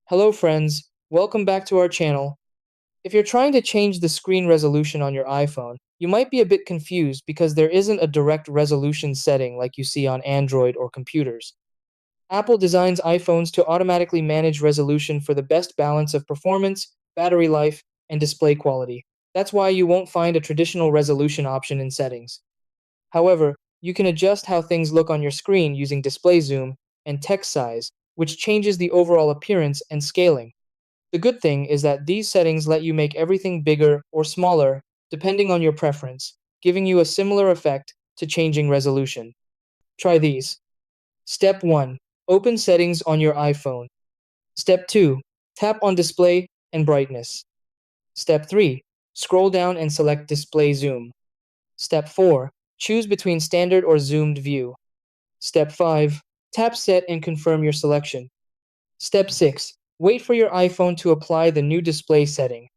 Hello friends, welcome back to our channel. If you're trying to change the screen resolution on your iPhone, you might be a bit confused because there isn't a direct resolution setting like you see on Android or computers. Apple designs iPhones to automatically manage resolution for the best balance of performance, battery life, and display quality. That's why you won't find a traditional resolution option in settings. However, you can adjust how things look on your screen using display zoom and text size, which changes the overall appearance and scaling. The good thing is that these settings let you make everything bigger or smaller depending on your preference, giving you a similar effect to changing resolution. Try these. Step 1. Open settings on your iPhone. Step 2. Tap on display and brightness. Step 3. Scroll down and select display zoom. Step 4. Choose between standard or zoomed view. Step 5. Tap set and confirm your selection. Step 6. Wait for your iPhone to apply the new display setting.